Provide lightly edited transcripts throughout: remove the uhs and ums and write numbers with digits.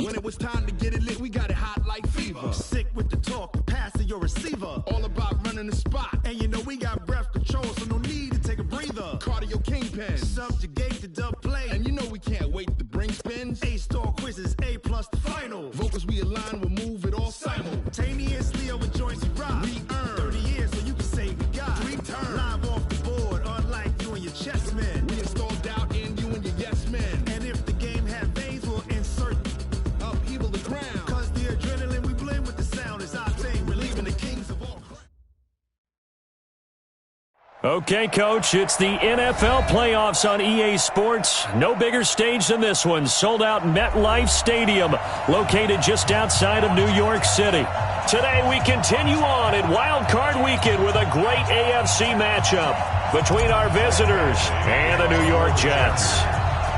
When it was time to get it lit, we got it hot like fever. Sick with the talk, the pass to your receiver. All about running the spot. And you know we got breath control, so no need to take a breather. Cardio kingpin. Subjugate the dub play. And you know we can't wait to bring spins. A-star quizzes, A+ the final. Vocals we align, we'll move it all simultaneously over joints we rock. We earn 30 years, so you can say we got 3 turns. Live off the board, unlike you and your chess men. We install doubt in you and your yes men. And if the game had veins, we'll insert upheaval the crown. Cause the adrenaline we blend with the sound is our thing. Relieving the kings of all. Okay, Coach, it's the NFL playoffs on EA Sports. No bigger stage than this one. Sold out MetLife Stadium, located just outside of New York City. Today we continue on in Wild Card Weekend with a great AFC matchup between our visitors and the New York Jets.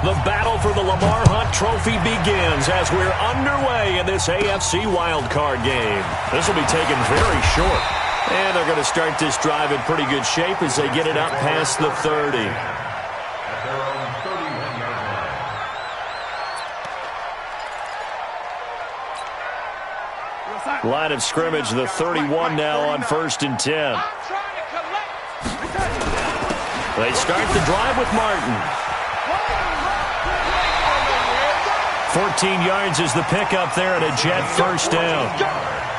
The battle for the Lamar Hunt Trophy begins as we're underway in this AFC Wild Card game. This will be taken very short. And they're going to start this drive in pretty good shape as they get it up past the 30. Line of scrimmage, the 31 now on 1st and 10. They start the drive with Martin. 14 yards is the pickup there and a Jet first down.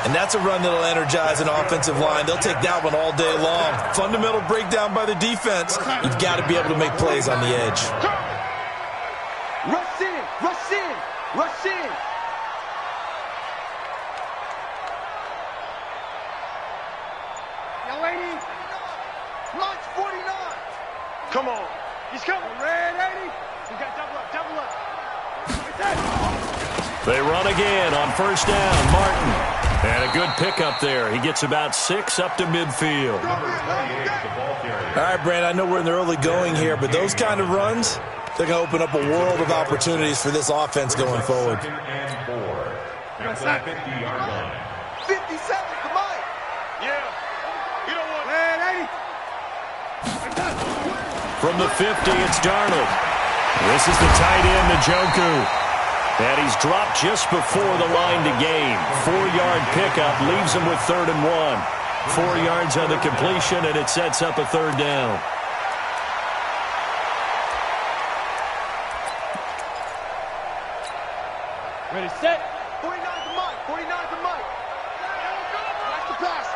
And that's a run that'll energize an offensive line. They'll take that one all day long. Fundamental breakdown by the defense. You've got to be able to make plays on the edge. Rush in, rush in, rush in. Young lady, launch 49. Come on, he's coming. Red 80. We got double up, double up. They run again on 1st down. Martin. And a good pickup there. He gets about 6 up to midfield. All right, Brand, I know we're in the early going here, but those kind of runs, they're going to open up a world of opportunities for this offense going forward. 57, come on. Yeah. You don't want Red 80. From the 50, it's Darnold. This is the tight end, Njoku. And he's dropped just before the line to gain. 4-yard pickup leaves him with 3rd and 1. 4 yards on the completion, and it sets up a 3rd down. Ready, set. 49 to Mike. 49 to Mike. That's the pass.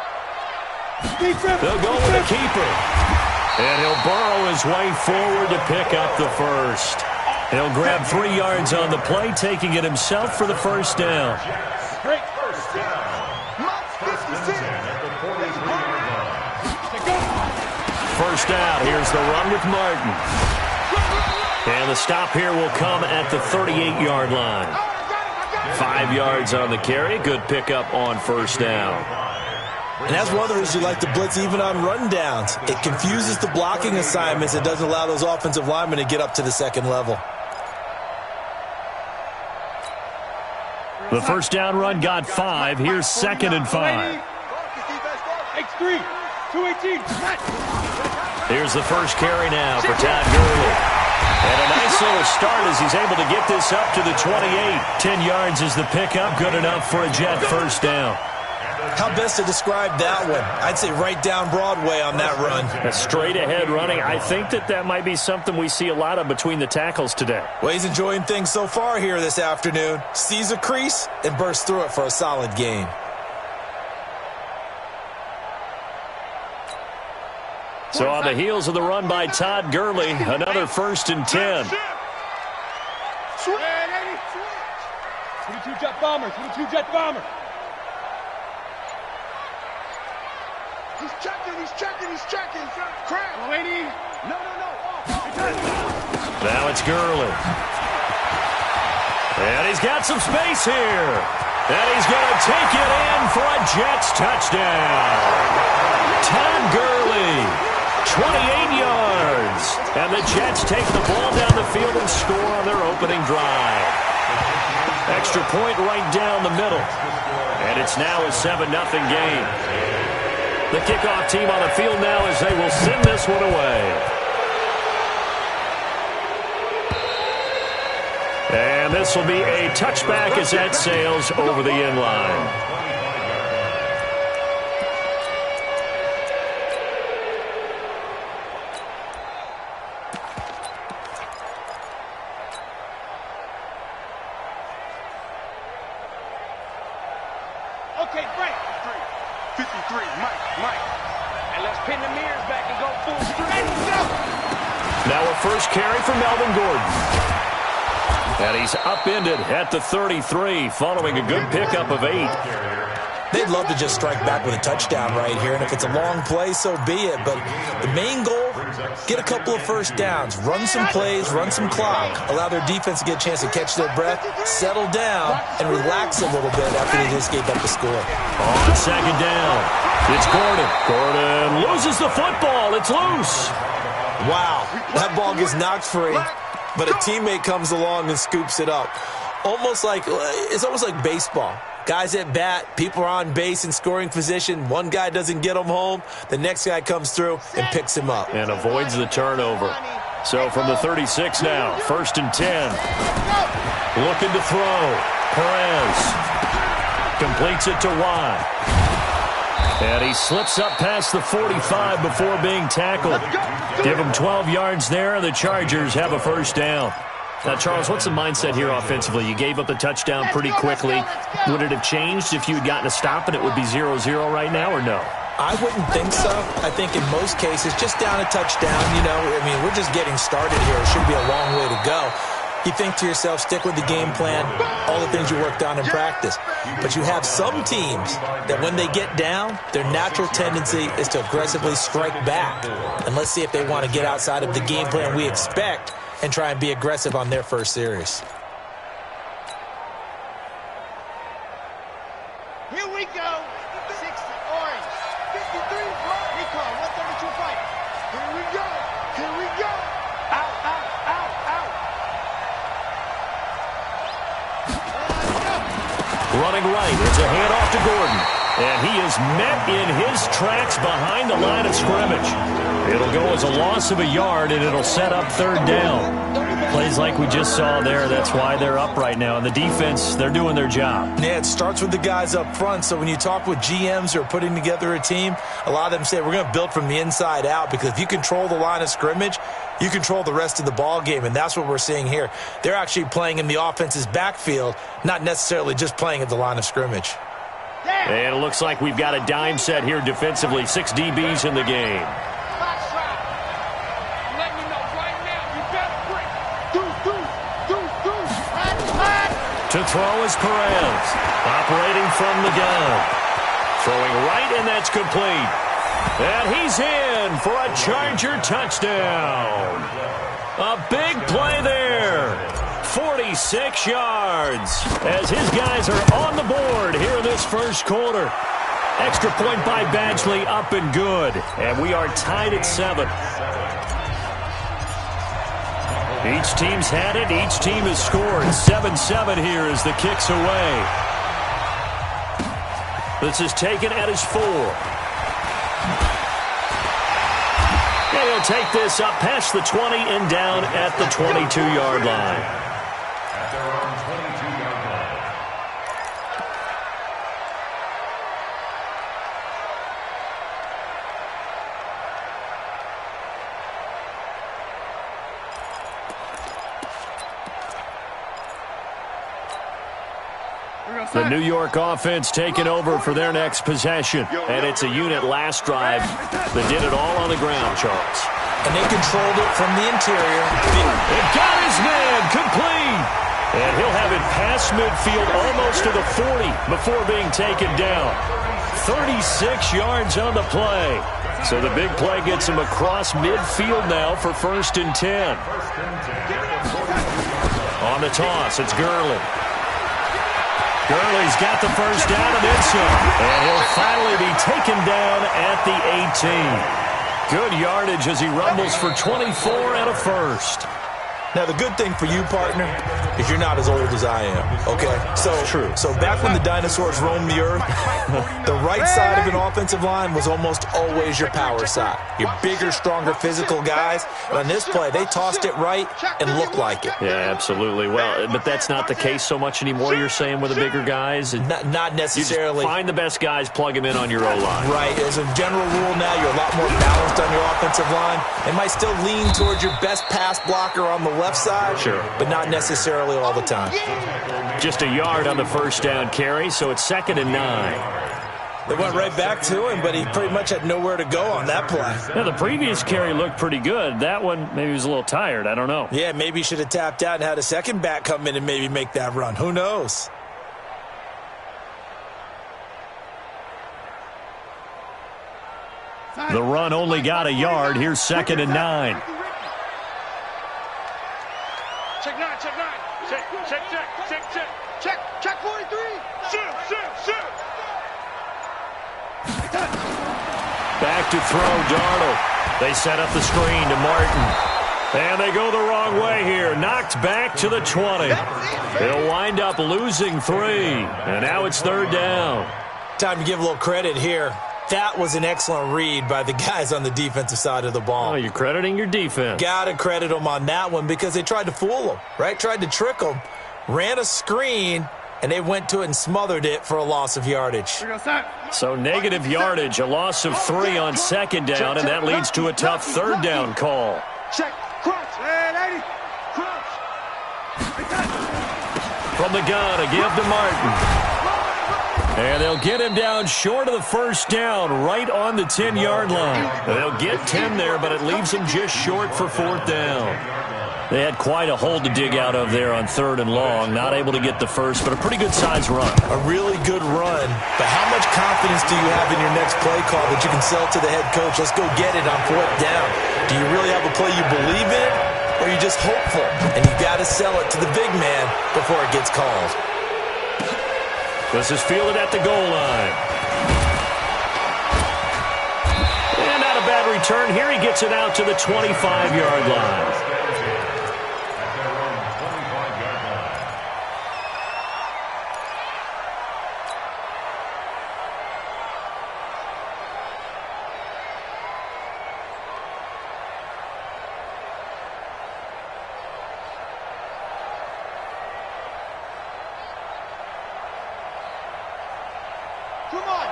They'll go with a keeper. And he'll burrow his way forward to pick up the first. He'll grab 3 yards on the play, taking it himself for the first down. Great first down. First down, here's the run with Martin. And the stop here will come at the 38-yard line. 5 yards on the carry, good pickup on 1st down. And that's one of the reasons you like to blitz even on run downs. It confuses the blocking assignments. It doesn't allow those offensive linemen to get up to the 2nd level. The first down run got 5. Here's 2nd and 5. X3, 218. Here's the first carry now for Todd Gurley. And a nice little start as he's able to get this up to the 28. 10 yards is the pickup, good enough for a Jet first down. How best to describe that one? I'd say right down Broadway on that run. A straight ahead running. I think that might be something we see a lot of between the tackles today. Well, he's enjoying things so far here this afternoon. Sees a crease and bursts through it for a solid gain. So on the heels of the run by Todd Gurley, another 1st and 10. 22 Jet Bomber, 22 Jet Bomber. He's checking, he's checking, he's checking. Crap. Lady. No. Now it's Gurley. And he's got some space here. And he's going to take it in for a Jets touchdown. Todd Gurley, 28 yards. And the Jets take the ball down the field and score on their opening drive. Extra point right down the middle. And it's now a 7-0 game. The kickoff team on the field now as they will send this one away. And this this will be a touchback as that sails over the end line. Okay, break. 53, Mike. And let's pin the mirrors back and go full straight. Now a first carry for Melvin Gordon. And he's upended at the 33 following a good pickup of 8. They'd love to just strike back with a touchdown right here, and if it's a long play, so be it. But the main goal, get a couple of first downs, run some plays, run some clock, allow their defense to get a chance to catch their breath, settle down, and relax a little bit after they just gave up the score. On second down, it's Gordon. Gordon loses the football. It's loose. Wow, that ball gets knocked free, but a teammate comes along and scoops it up. It's almost like baseball. Guys at bat, people are on base in scoring position. One guy doesn't get him home. The next guy comes through and picks him up. And avoids the turnover. So from the 36 now, 1st and 10. Looking to throw. Perez completes it to Watt. And he slips up past the 45 before being tackled. Give him 12 yards there, and the Chargers have a first down. Now, Charles, what's the mindset here offensively? You gave up the touchdown pretty quickly. Would it have changed if you had gotten a stop and it would be 0-0 right now, or no? I wouldn't think so. I think in most cases, just down a touchdown, we're just getting started here. It should be a long way to go. You think to yourself, stick with the game plan, all the things you worked on in practice. But you have some teams that when they get down, their natural tendency is to aggressively strike back. And let's see if they want to get outside of the game plan we expect and try and be aggressive on their first series. Here we go. 60 orange. 53 recon. 132 fight. Here we go. Out. Running right. It's a handoff to Gordon. And he is met in his tracks behind the line of scrimmage. It'll go as a loss of a yard, and it'll set up 3rd down. Plays like we just saw there, that's why they're up right now. And the defense, they're doing their job. Yeah, it starts with the guys up front. So when you talk with GMs who are putting together a team, a lot of them say we're going to build from the inside out, because if you control the line of scrimmage, you control the rest of the ball game, and that's what we're seeing here. They're actually playing in the offense's backfield, not necessarily just playing at the line of scrimmage. And it looks like we've got a dime set here defensively. 6 DBs in the game. To throw is Perez. Operating from the gun. Throwing right, and that's complete. And he's in for a Charger touchdown. A big play there. 46 yards as his guys are on the board here in this first quarter. Extra point by Badgley, up and good. And we are tied at 7. Each team's had it. Each team has scored. 7-7 here as the kick's away. This is taken at his 4. And he'll take this up past the 20 and down at the 22-yard line. The New York offense taking over for their next possession. And it's a unit last drive that did it all on the ground, Charles. And they controlled it from the interior. It got his man complete. And he'll have it past midfield almost to the 40 before being taken down. 36 yards on the play. So the big play gets him across midfield now for 1st and 10. On the toss, it's Gurley. Gurley's got the first down and then some. And he'll finally be taken down at the 18. Good yardage as he rumbles for 24 and a first. Now, the good thing for you, partner, is you're not as old as I am, okay? So back when the dinosaurs roamed the earth, the right side of an offensive line was almost always your power side. Your bigger, stronger, physical guys. And on this play, they tossed it right and looked like it. Yeah, absolutely. Well, but that's not the case so much anymore, you're saying, with the bigger guys? Not necessarily. You just find the best guys, plug them in on your O-line. Right. As a general rule now, you're a lot more balanced on your offensive line. They might still lean towards your best pass blocker on the left side, sure, but not necessarily all the time. Just a yard on the first down carry, so it's 2nd and 9. They went right back to him, but he pretty much had nowhere to go on that play. Yeah, the previous carry looked pretty good. That one, maybe he was a little tired. I don't know. Yeah, maybe he should have tapped out and had a second back come in and maybe make that run. Who knows? The run only got a yard. Here's 2nd and 9. Check 9, check 9. Check 43. Shoot. Back to throw, Darnold. They set up the screen to Martin. And they go the wrong way here. Knocked back to the 20. They'll wind up losing 3. And now it's 3rd down. Time to give a little credit here. That was an excellent read by the guys on the defensive side of the ball. Oh, you're crediting your defense. Got to credit them on that one because they tried to fool them, right? Tried to trick them. Ran a screen, and they went to it and smothered it for a loss of yardage. So negative yardage, a loss of 3 on 2nd down, and that leads to a tough 3rd down call. Check. Crunch. Crunch. From the gun, a give to Martin. And they'll get him down short of the first down, right on the 10-yard line. They'll get 10 there, but it leaves them just short for 4th down. They had quite a hole to dig out of there on 3rd and long. Not able to get the first, but a pretty good-sized run. A really good run. But how much confidence do you have in your next play call that you can sell to the head coach? Let's go get it on 4th down. Do you really have a play you believe in, or are you just hopeful? And you got to sell it to the big man before it gets called. This is fielded at the goal line. And not a bad return. Here he gets it out to the 25-yard line.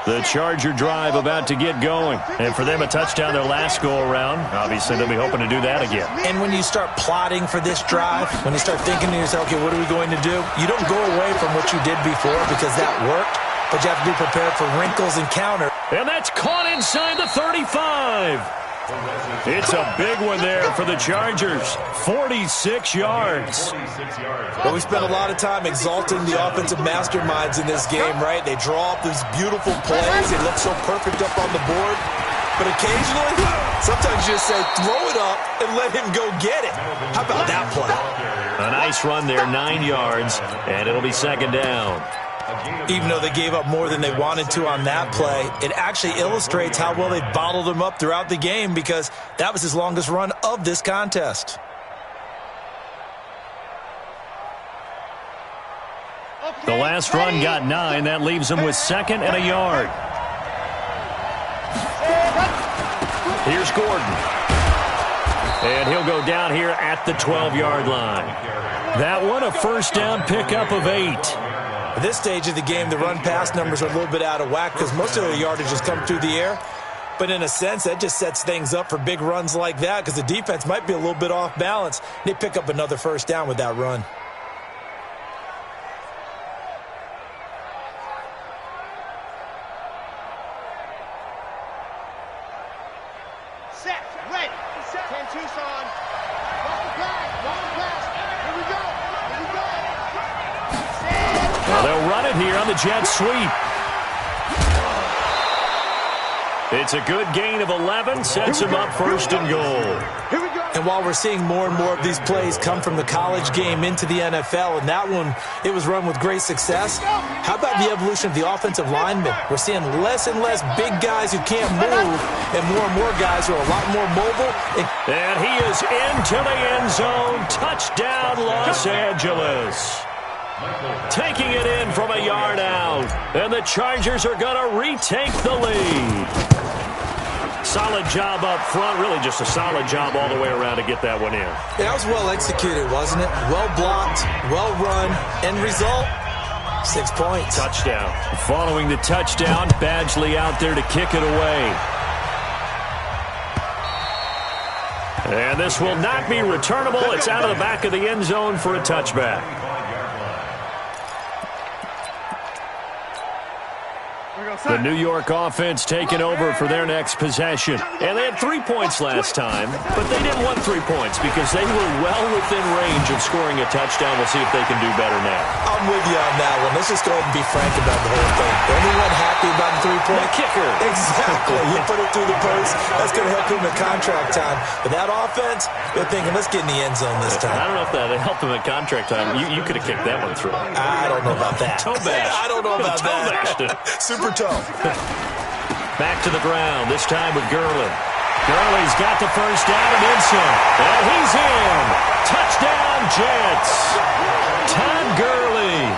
The Charger drive about to get going. And for them, a touchdown their last go-around. Obviously, they'll be hoping to do that again. And when you start plotting for this drive, when you start thinking to yourself, okay, what are we going to do? You don't go away from what you did before because that worked, but you have to be prepared for wrinkles and counter. And that's caught inside the 35. It's a big one there for the Chargers. 46 yards. Well, we spent a lot of time exalting the offensive masterminds in this game, right? They draw up these beautiful plays. They look so perfect up on the board. But occasionally, sometimes you just say, throw it up and let him go get it. How about that play? A nice run there, 9 yards, and it'll be 2nd down. Even though they gave up more than they wanted to on that play, it actually illustrates how well they bottled them up throughout the game because that was his longest run of this contest. The last run got 9. That leaves him with 2nd and a yard. Here's Gordon. And he'll go down here at the 12-yard line. That one, a first down pickup of 8. At this stage of the game, the run-pass numbers are a little bit out of whack because most of the yardage has come through the air. But in a sense, that just sets things up for big runs like that because the defense might be a little bit off balance. They pick up another first down with that run. Set, ready. 10 Tucson. Walk the pass. Here we go. Well, they'll run it here on the jet sweep. It's a good gain of 11. Sets him up 1st and goal. Here we go. And while we're seeing more and more of these plays come from the college game into the NFL, and that one, it was run with great success, how about the evolution of the offensive linemen? We're seeing less and less big guys who can't move and more guys who are a lot more mobile. And he is into the end zone. Touchdown, Los Angeles. Taking it in from a yard out. And the Chargers are going to retake the lead. Solid job up front. Really just a solid job all the way around to get that one in. Yeah, that was well executed, wasn't it? Well blocked, well run. End result, 6 points. Touchdown. Following the touchdown, Badgley out there to kick it away. And this will not be returnable. It's out of the back of the end zone for a touchback. The New York offense taking over for their next possession. And they had 3 points last time, but they didn't want 3 points because they were well within range of scoring a touchdown. We'll see if they can do better now. I'm with you on that one. Let's just go ahead and be frank about the whole thing. Anyone happy about the 3-point? The kicker. Exactly. You put it through the post. That's going to help him in contract time. But that offense, they're thinking, let's get in the end zone this time. I don't know if that helped him at contract time. You could have kicked that one through. I don't know about that. Toe bash. I don't know about toe bashed it. Super toe. Back to the ground, this time with Gurley. Gurley's got the first down and then some. And he's in. Touchdown, Jets. Todd Gurley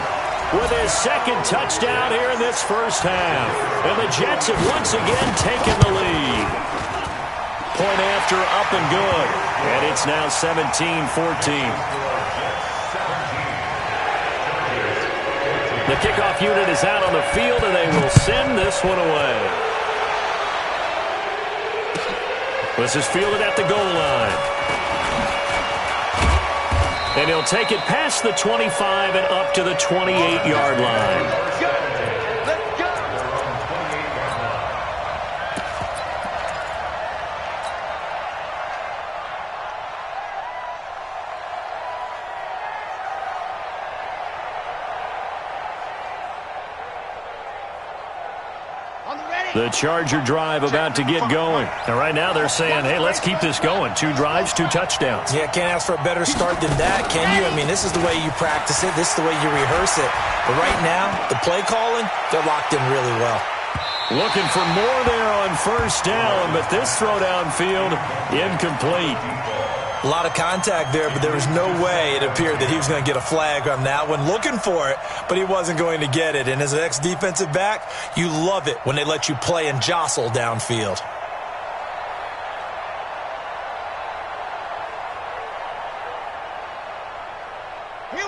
with his second touchdown here in this first half. And the Jets have once again taken the lead. Point after, up and good. And it's now 17-14. The kickoff unit is out on the field, and they will send this one away. This is fielded at the goal line. And he'll take it past the 25 and up to the 28-yard line. The Charger drive about to get going. And right now they're saying, hey, let's keep this going. 2 drives, 2 touchdowns. Yeah, can't ask for a better start than that, can you? I mean, this is the way you practice it. This is the way you rehearse it. But right now, the play calling, they're locked in really well. Looking for more there on first down, but this throw downfield, incomplete. A lot of contact there, but there was no way it appeared that he was going to get a flag on that one. Looking for it, but he wasn't going to get it. And as an ex-defensive back, you love it when they let you play and jostle downfield.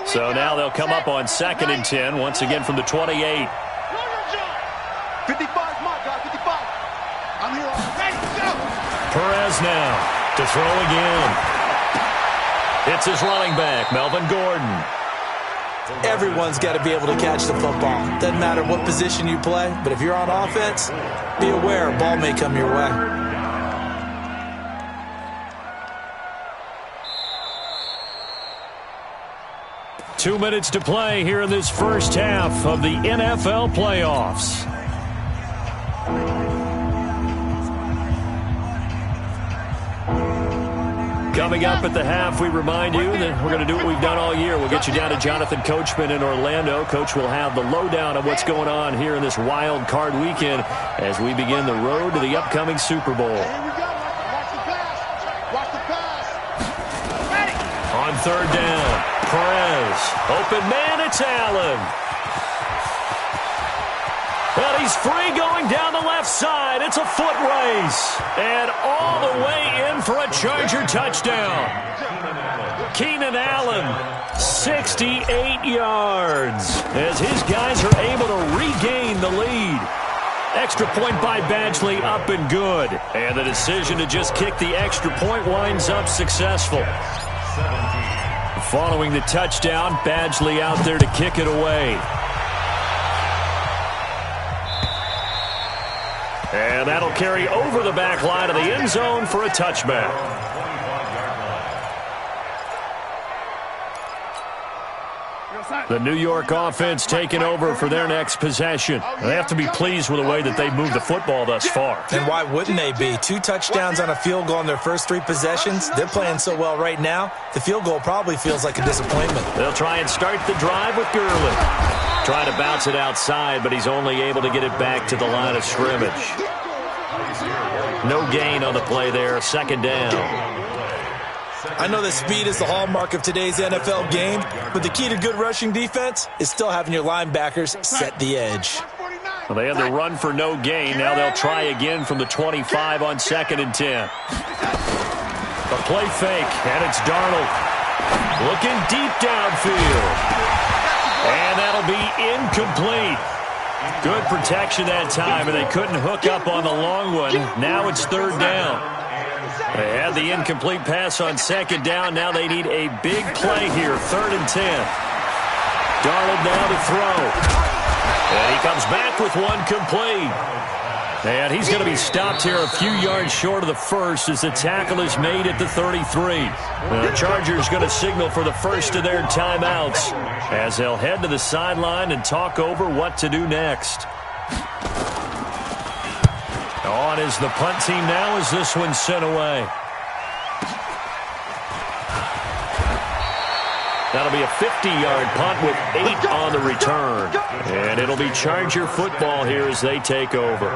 So now they'll come up on 2nd and 10, once again from the 28. 55, my God, 55. I'm here. Ready, go. Perez now to throw again. It's his running back, Melvin Gordon. Everyone's got to be able to catch the football. Doesn't matter what position you play, but if you're on offense, be aware a ball may come your way. Two minutes to play here in this first half of the NFL playoffs. Coming up at the half, we remind you that we're going to do what we've done all year. We'll get you down to Jonathan Coachman in Orlando. Coach will have the lowdown of what's going on here in this wild card weekend as we begin the road to the upcoming Super Bowl. Here we go. Watch the pass. Watch the pass. Ready. On 3rd down, Perez. Open man, it's Allen. Well, he's free going down the left side. It's a foot race. And all the way in for a Charger touchdown. Keenan Allen, 68 yards, as his guys are able to regain the lead. Extra point by Badgley, up and good. And the decision to just kick the extra point winds up successful. Following the touchdown, Badgley out there to kick it away. And that'll carry over the back line of the end zone for a touchback. The New York offense taking over for their next possession. They have to be pleased with the way that they've moved the football thus far. And why wouldn't they be? 2 touchdowns on a field goal in their first 3 possessions. They're playing so well right now, the field goal probably feels like a disappointment. They'll try and start the drive with Gurley. Trying to bounce it outside, but he's only able to get it back to the line of scrimmage. No gain on the play there, second down. I know that speed is the hallmark of today's NFL game, but the key to good rushing defense is still having your linebackers set the edge. Well, they had the run for no gain. Now they'll try again from the 25 on 2nd and 10. A play fake, and it's Darnold. Looking deep downfield. And that'll be incomplete. Good protection that time, and they couldn't hook up on the long one. Now it's 3rd down. They had the incomplete pass on 2nd down. Now they need a big play here, 3rd and 10. Darnold now to throw. And he comes back with one complete. And he's going to be stopped here a few yards short of the first as the tackle is made at the 33. The Chargers going to signal for the first of their timeouts as they'll head to the sideline and talk over what to do next. On is the punt team now as this one's sent away. That'll be a 50-yard punt with 8 on the return. And it'll be Charger football here as they take over.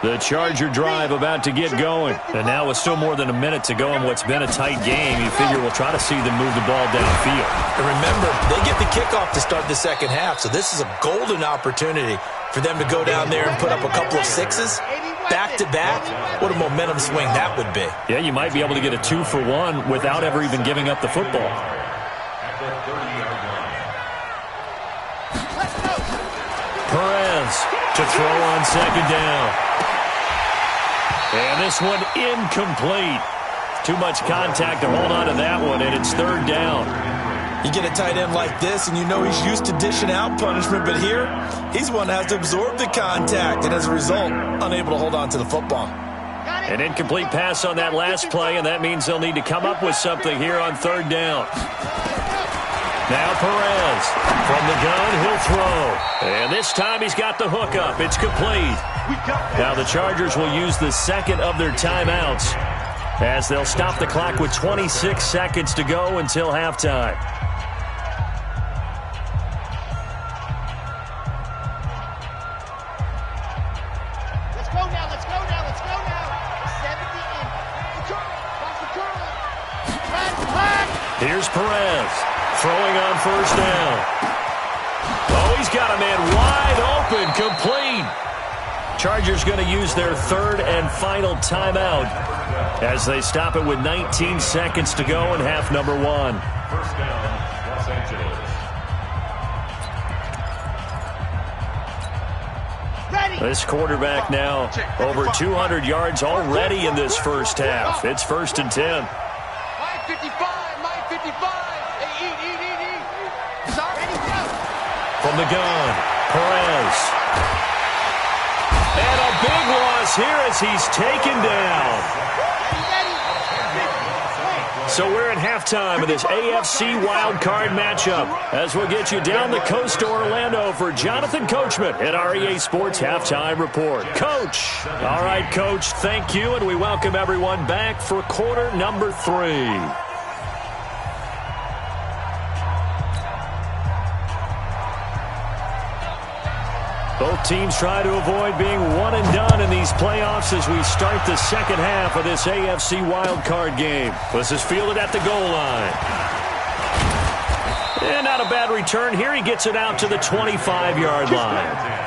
The Charger drive about to get going. And now with still more than a minute to go in what's been a tight game, you figure we'll try to see them move the ball downfield. And remember, they get the kickoff to start the second half, so this is a golden opportunity for them to go down there and put up a couple of 6s. Back-to-back, what a momentum swing that would be. Yeah, you might be able to get a 2-for-1 without ever even giving up the football. Perez to throw on 2nd down. And this one incomplete. Too much contact to hold on to that one, and it's 3rd down. You get a tight end like this, and you know he's used to dishing out punishment, but here, he's one that has to absorb the contact, and as a result, unable to hold on to the football. An incomplete pass on that last play, and that means they'll need to come up with something here on 3rd down. Now Perez. From the gun, he'll throw. And this time he's got the hook up. It's complete. Now the Chargers will use the second of their timeouts as they'll stop the clock with 26 seconds to go until halftime. Here's Perez, throwing on 1st down. Oh, he's got a man wide open, complete. Chargers going to use their 3rd and final timeout as they stop it with 19 seconds to go in half number 1. 1st down, Los Angeles. This quarterback now over 200 yards already in this first half. It's 1st and 10. My 55. From the gun, Perez. And a big loss here as he's taken down. So we're at halftime of this AFC wildcard matchup as we'll get you down the coast to Orlando for Jonathan Coachman at our EA Sports Halftime Report. Coach. All right, Coach, thank you, and we welcome everyone back for quarter number 3. Both teams try to avoid being one and done in these playoffs as we start the second half of this AFC wildcard game. This is fielded at the goal line. And not a bad return here. He gets it out to the 25-yard line.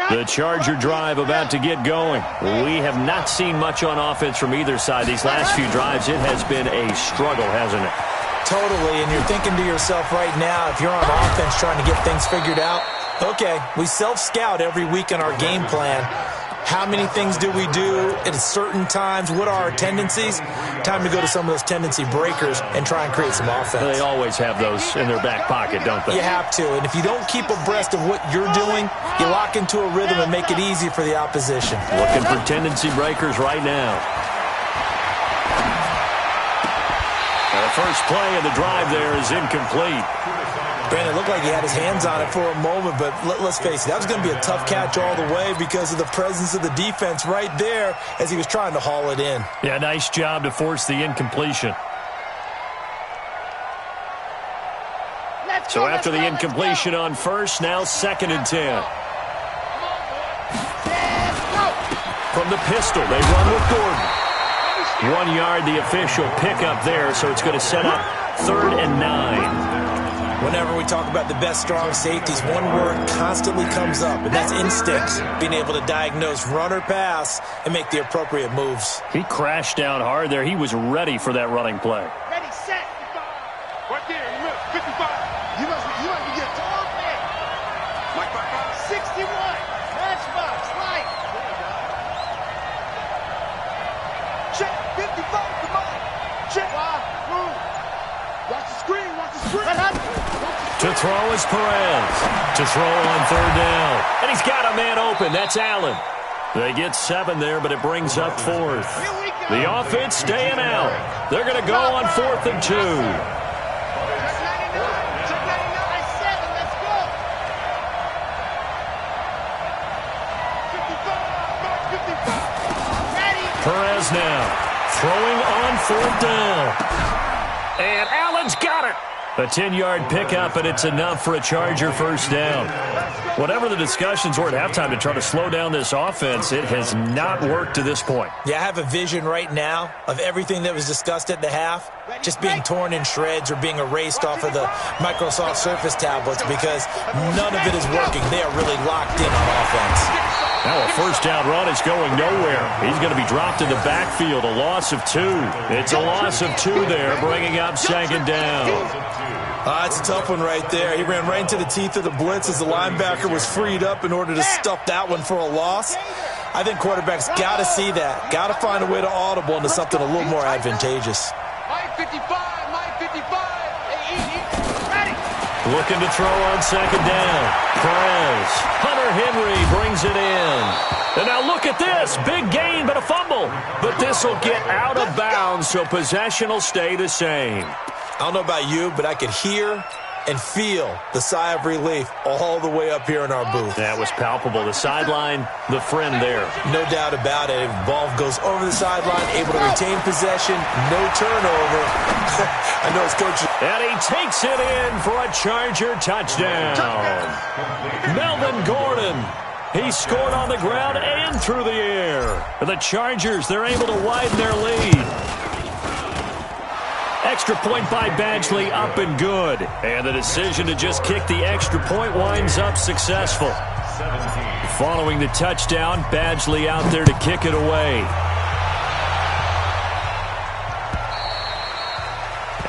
The Charger drive about to get going. We have not seen much on offense from either side. These last few drives, it has been a struggle, hasn't it? Totally, and you're thinking to yourself right now, if you're on offense trying to get things figured out, okay, we self-scout every week in our game plan. How many things do we do at certain times? What are our tendencies? Time to go to some of those tendency breakers and try and create some offense. They always have those in their back pocket, don't they? You have to, and if you don't keep abreast of what you're doing, you lock into a rhythm and make it easy for the opposition. Looking for tendency breakers right now. The first play of the drive there is incomplete. Brandon, it looked like he had his hands on it for a moment, but let's face it, that was going to be a tough catch all the way because of the presence of the defense right there as he was trying to haul it in. Yeah, nice job to force the incompletion. So after the incompletion on first, now 2nd and 10. From the pistol, they run with Gordon. 1 yard, the official pickup there, so it's going to set up 3rd and 9. Whenever we talk about the best strong safeties, one word constantly comes up, and that's instinct. Being able to diagnose run or pass and make the appropriate moves. He crashed down hard there. He was ready for that running play. Ready, set. Right there, you missed. 55. You must be getting tall, man. Like 61. Matchbox, light. Check. 55, come on. Check. Move. Watch the screen, watch the screen. To throw is Perez. To throw on 3rd down. And he's got a man open. That's Allen. They get 7 there, but it brings up 4th. The offense staying out. They're going to go on 4th and 2. Perez now throwing on 4th down. And Allen's got it. A 10-yard pickup, and it's enough for a Charger first down. Whatever the discussions were at halftime to try to slow down this offense, it has not worked to this point. Yeah, I have a vision right now of everything that was discussed at the half just being torn in shreds or being erased off of the Microsoft Surface tablets because none of it is working. They are really locked in on offense. Now a first down run is going nowhere. He's going to be dropped in the backfield, a loss of 2. It's a loss of 2 there, bringing up 2nd down. That's a tough one right there. He ran right into the teeth of the blitz as the linebacker was freed up in order to stuff that one for a loss. I think quarterbacks got to see that. Got to find a way to audible into something a little more advantageous. Looking to throw on 2nd down. Perez. Hunter Henry brings it in. And now look at this. Big gain, but a fumble. But this will get out of bounds, so possession will stay the same. I don't know about you, but I could hear and feel the sigh of relief all the way up here in our booth. That was palpable. The sideline, the friend there. No doubt about it. If the ball goes over the sideline, able to retain possession, no turnover. I know his coach. And he takes it in for a Charger touchdown. Melvin Gordon. He scored on the ground and through the air. The Chargers, they're able to widen their lead. Extra point by Badgley, up and good. And the decision to just kick the extra point winds up successful. Following the touchdown, Badgley out there to kick it away.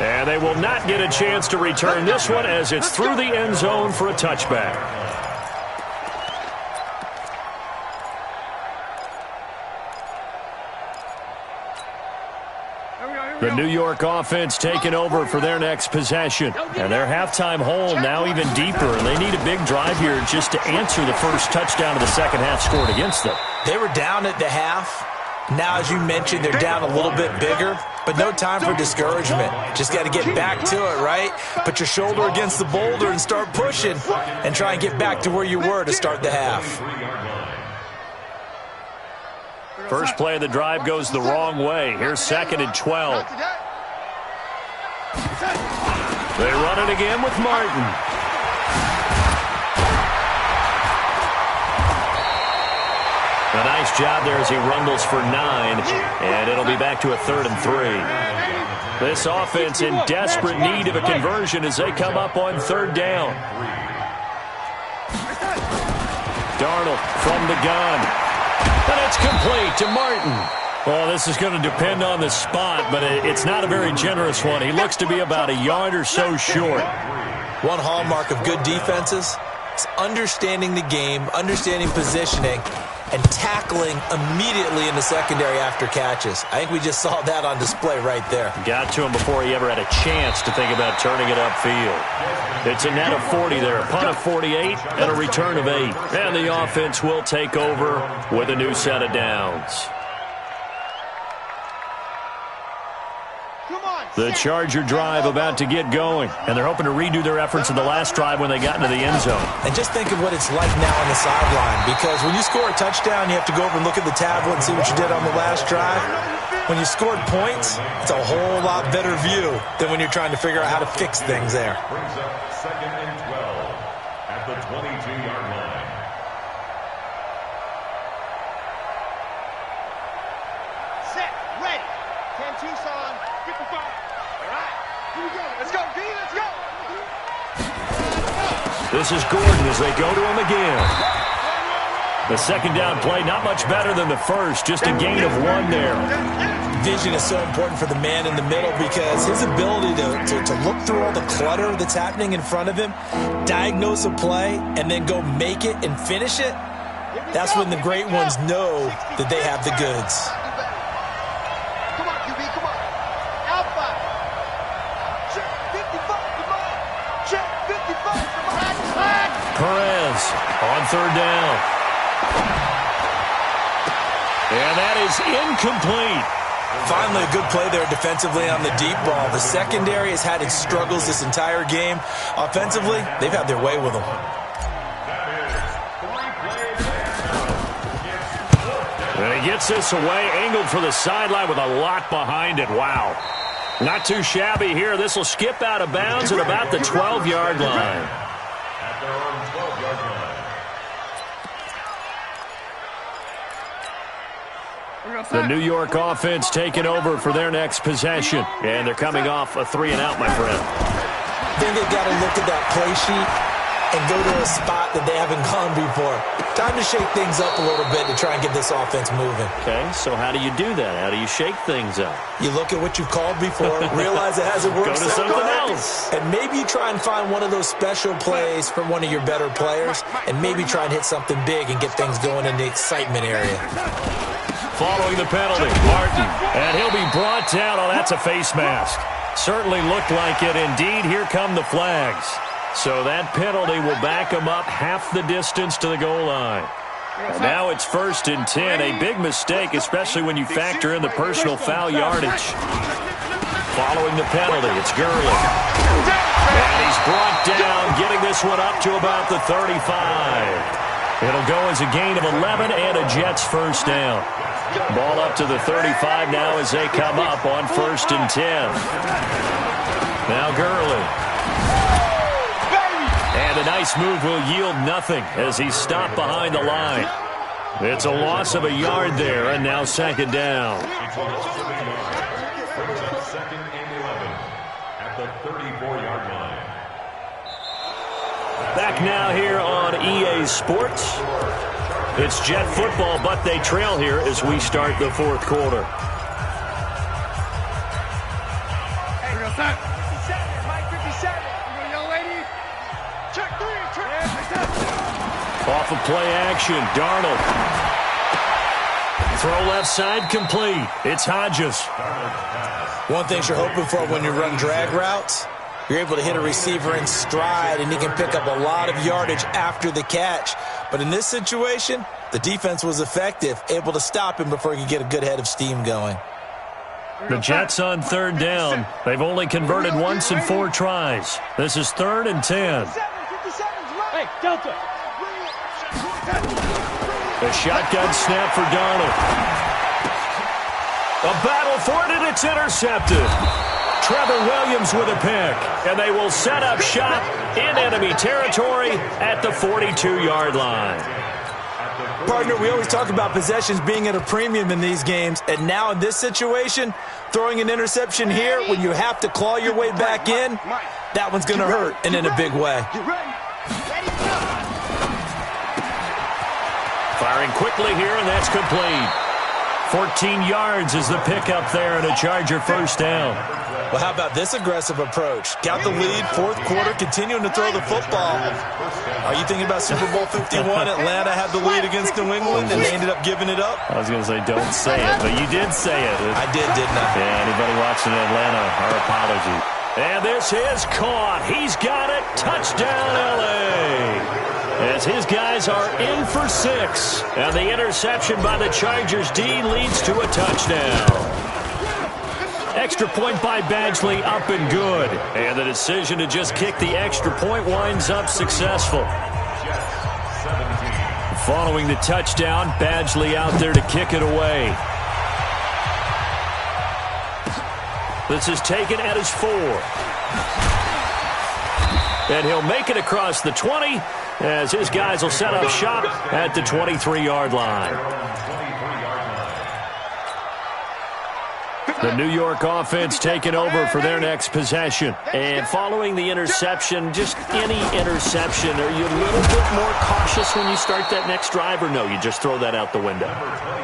And they will not get a chance to return this one as it's through the end zone for a touchback. The New York offense taking over for their next possession. And their halftime hole now even deeper. And they need a big drive here just to answer the first touchdown of the second half scored against them. They were down at the half. Now, as you mentioned, they're down a little bit bigger. But no time for discouragement. Just got to get back to it, right? Put your shoulder against the boulder and start pushing. And try and get back to where you were to start the half. First play of the drive goes the wrong way. Here's 2nd and 12. They run it again with Martin. A nice job there as he rumbles for 9. And it'll be back to a 3rd and 3. This offense in desperate need of a conversion as they come up on 3rd down. Darnold from the gun. And it's complete to Martin. Well, this is going to depend on the spot, but it's not a very generous one. He looks to be about a yard or so short. One hallmark of good defenses is understanding the game, understanding positioning, and tackling immediately in the secondary after catches. I think we just saw that on display right there. Got to him before he ever had a chance to think about turning it upfield. It's a net of 40 there, a punt of 48, and a return of 8. And the offense will take over with a new set of downs. The Charger drive about to get going, and they're hoping to redo their efforts in the last drive when they got into the end zone. And just think of what it's like now on the sideline, because when you score a touchdown, you have to go over and look at the tablet and see what you did on the last drive. When you scored points, it's a whole lot better view than when you're trying to figure out how to fix things there. Brings up 2nd and 12 at the 22-yard line. Set, ready. 10 Tucson, 55. All right, here we go. Let's go, D, let's go. This is Gordon as they go to him again. The second down play, not much better than the first, just a gain of 1 there. Vision is so important for the man in the middle because his ability to look through all the clutter that's happening in front of him, diagnose a play, and then go make it and finish it, that's when the great ones know that they have the goods. Come on, QB, come on. Out 5. Check 55, come on. Check 55, come on. Perez on third down. And that is incomplete. Finally, a good play there defensively on the deep ball. The secondary has had its struggles this entire game. Offensively, they've had their way with them. And he gets this away, angled for the sideline with a lot behind it. Wow. Not too shabby here. This will skip out of bounds at about the 12-yard line. At their own 12-yard line. The New York offense taking over for their next possession. And they're coming off a 3-and-out, my friend. I think they've got to look at that play sheet and go to a spot that they haven't gone before. Time to shake things up a little bit to try and get this offense moving. Okay, so how do you do that? How do you shake things up? You look at what you've called before, realize it hasn't worked. Go to something else. And maybe you try and find one of those special plays from one of your better players, and maybe try and hit something big and get things going in the excitement area. Following the penalty, Martin. And he'll be brought down. Oh, that's a face mask. Certainly looked like it. Indeed, here come the flags. So that penalty will back him up half the distance to the goal line. And now it's 1st and 10. A big mistake, especially when you factor in the personal foul yardage. Following the penalty, it's Gurley. And he's brought down, getting this one up to about the 35. It'll go as a gain of 11 and a Jets first down. Ball up to the 35 now as they come up on 1st and 10. Now Gurley. And a nice move will yield nothing as he's stopped behind the line. It's a loss of a yard there, and now 2nd down. It's a loss of a yard. Brings up 2nd and 11 at the 34-yard line. Back now here on EA Sports. It's Jet football, but they trail here as we start the 4th quarter. Hey, real time. 57, Mike 57. You go, young lady. Check 3, check. Off of play action, Darnold. Throw left side complete. It's Hodges. One thing you're hoping for when you run drag routes, you're able to hit a receiver in stride, and he can pick up a lot of yardage after the catch. But in this situation, the defense was effective, able to stop him before he could get a good head of steam going. The Jets on 3rd down. They've only converted once in 4 tries. This is 3rd and 10. Hey, Delta. A shotgun snap for Darnold. A battle for it, and it's intercepted. Trevor Williams with a pick, and they will set up shop in enemy territory at the 42-yard line. Partner, we always talk about possessions being at a premium in these games, and now in this situation, throwing an interception here when you have to claw your way back in, that one's going to hurt, and in a big way. Firing quickly here, and that's complete. 14 yards is the pickup there, and a Charger first down. Well, how about this aggressive approach? Got the lead, fourth quarter, continuing to throw the football. Are you thinking about Super Bowl 51? Atlanta had the lead against New England, and they ended up giving it up? I was going to say, don't say it, but you did say it. I did, didn't I? Yeah, anybody watching Atlanta, our apology. And this is caught. He's got it. Touchdown, L.A. As his guys are in for 6. And the interception by the Chargers D leads to a touchdown. Extra point by Badgley, up and good. And the decision to just kick the extra point winds up successful. Following the touchdown, Badgley out there to kick it away. This is taken at his 4. And he'll make it across the 20 as his guys will set up shop at the 23-yard line. The New York offense taking over for their next possession. And following the interception, just any interception, are you a little bit more cautious when you start that next drive, or no, you just throw that out the window?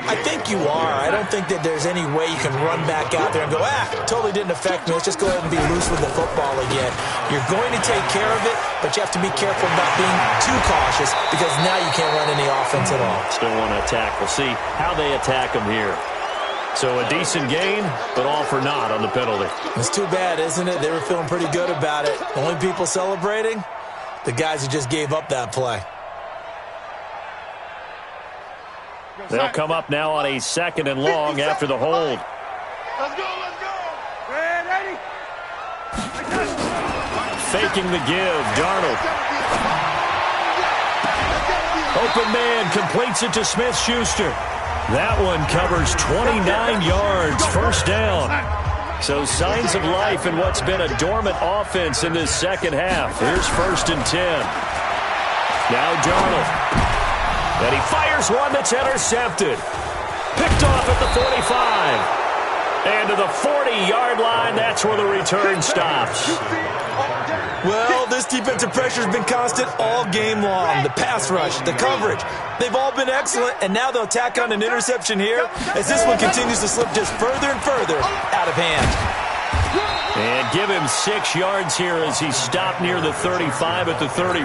I think you are. I don't think that there's any way you can run back out there and go, totally didn't affect me. Let's just go ahead and be loose with the football again. You're going to take care of it, but you have to be careful about being too cautious because now you can't run any offense at all. Still want to attack. We'll see how they attack them here. So a decent gain, but all for naught on the penalty. It's too bad, isn't it? They were feeling pretty good about it. The only people celebrating, the guys who just gave up that play. They'll come up now on a 2nd and long after the hold. Let's go, let's go. Ready? Faking the give, Darnold. Open man completes it to Smith-Schuster. That one covers 29 yards, first down. So signs of life in what's been a dormant offense in this second half. Here's 1st and 10. Now Darnold. And he fires one that's intercepted. Picked off at the 45. And to the 40-yard line, that's where the return stops. Well, this defensive pressure has been constant all game long. The pass rush, the coverage, they've all been excellent, and now they'll tack on an interception here as this one continues to slip just further and further out of hand. And give him 6 yards here as he stopped near the 35 at the 34.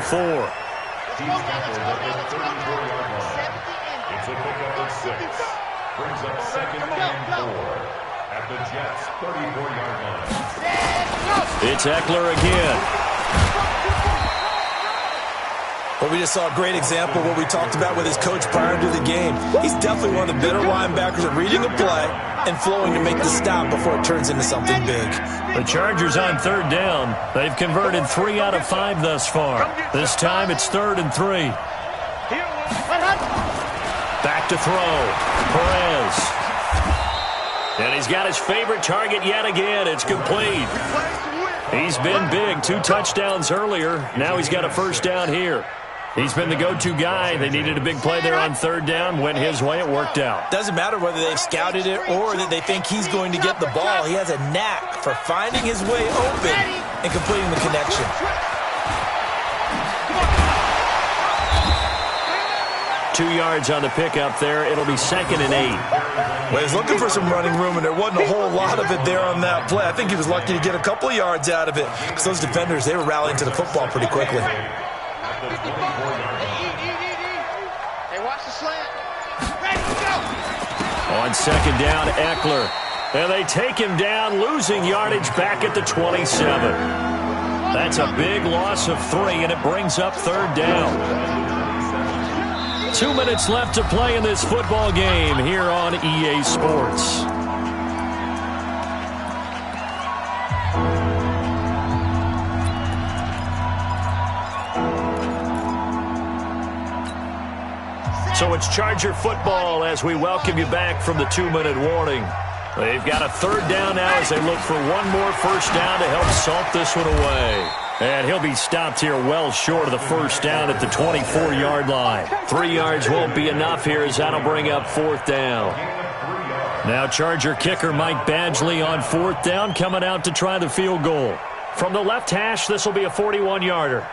He's tackled at the 34-yard line. It's a pickup of 6. Brings up 2nd and 4 at the Jets' 34-yard line. It's Eckler again. Well, we just saw a great example of what we talked about with his coach prior to the game. He's definitely one of the better linebackers at reading a play and flowing to make the stop before it turns into something big. The Chargers on 3rd down. They've converted 3 out of 5 thus far. This time it's 3rd and 3. Back to throw. Perez. And he's got his favorite target yet again. It's complete. He's been big. 2 touchdowns earlier. Now he's got a first down here. He's been the go-to guy. They needed a big play there on 3rd down. Went his way. It worked out. Doesn't matter whether they've scouted it or that they think he's going to get the ball. He has a knack for finding his way open and completing the connection. Two yards on the pickup there. It'll be 2nd and 8. Well, he's looking for some running room, and there wasn't a whole lot of it there on that play. I think he was lucky to get a couple of yards out of it because those defenders, they were rallying to the football pretty quickly. Hey, watch the slant. Ready, go. On 2nd down, Eckler. And they take him down, losing yardage back at the 27. That's a big loss of 3, and it brings up 3rd down. 2 minutes left to play in this football game here on EA Sports. So it's Charger football as we welcome you back from the 2-minute warning. They've got a 3rd down now as they look for one more first down to help salt this one away. And he'll be stopped here well short of the first down at the 24-yard line. 3 yards won't be enough here as that'll bring up 4th down. Now Charger kicker Mike Badgley on 4th down coming out to try the field goal. From the left hash, this will be a 41-yarder.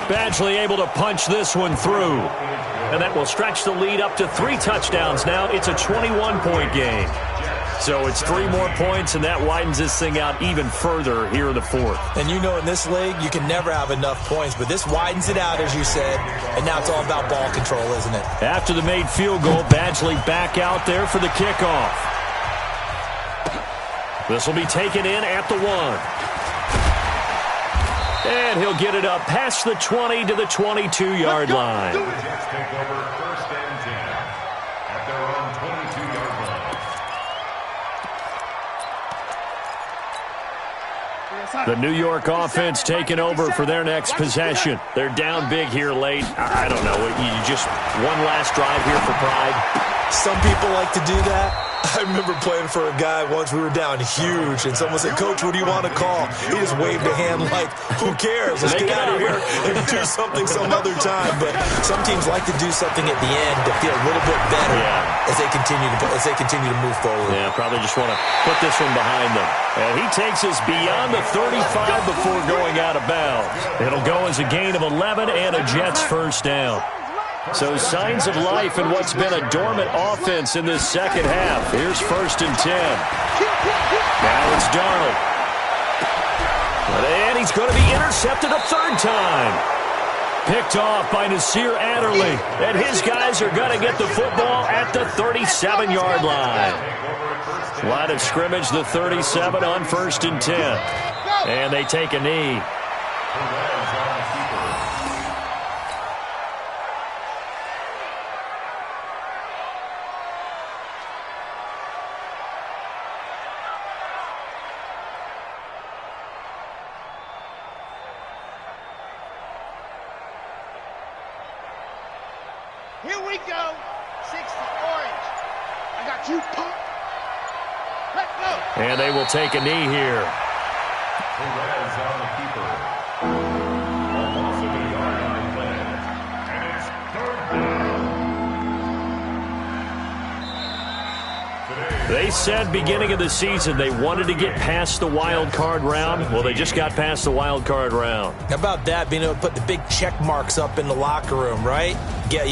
Badgley able to punch this one through. And that will stretch the lead up to 3 touchdowns now. It's a 21-point game. So it's 3 more points, and that widens this thing out even further here in the 4th. And you know in this league, you can never have enough points, but this widens it out, as you said, and now it's all about ball control, isn't it? After the made field goal, Badgley back out there for the kickoff. This will be taken in at the 1. And he'll get it up past the 20 to the 22-yard line. The Jets take over 1st and 10 at their own 22-yard line. The New York offense taking over for their next possession. They're down big here late. I don't know. You just one last drive here for pride. Some people like to do that. I remember playing for a guy once. We were down huge, and someone said, "Coach, what do you want to call?" He just waved a hand like, "Who cares? Let's get out of here and do something some other time." But some teams like to do something at the end to feel a little bit better as they continue to move forward. Yeah, probably just want to put this one behind them. And he takes us beyond the 35 before going out of bounds. It'll go as a gain of 11 and a Jets first down. So signs of life in what's been a dormant offense in this second half. Here's 1st and 10. Now it's Darnold. And he's going to be intercepted a 3rd time. Picked off by Nasir Adderley. And his guys are going to get the football at the 37-yard line. Line of scrimmage, the 37 on 1st and 10. And they take a knee. Here we go. 60 orange. I got you, punk. Let's go. And they will take a knee here. Perez on the keeper. Almost a yard on the play. And it's 3rd down. They said beginning of the season they wanted to get past the wild card round. Well, they just got past the wild card round. How about that, being able to put the big check marks up in the locker room, right? Get,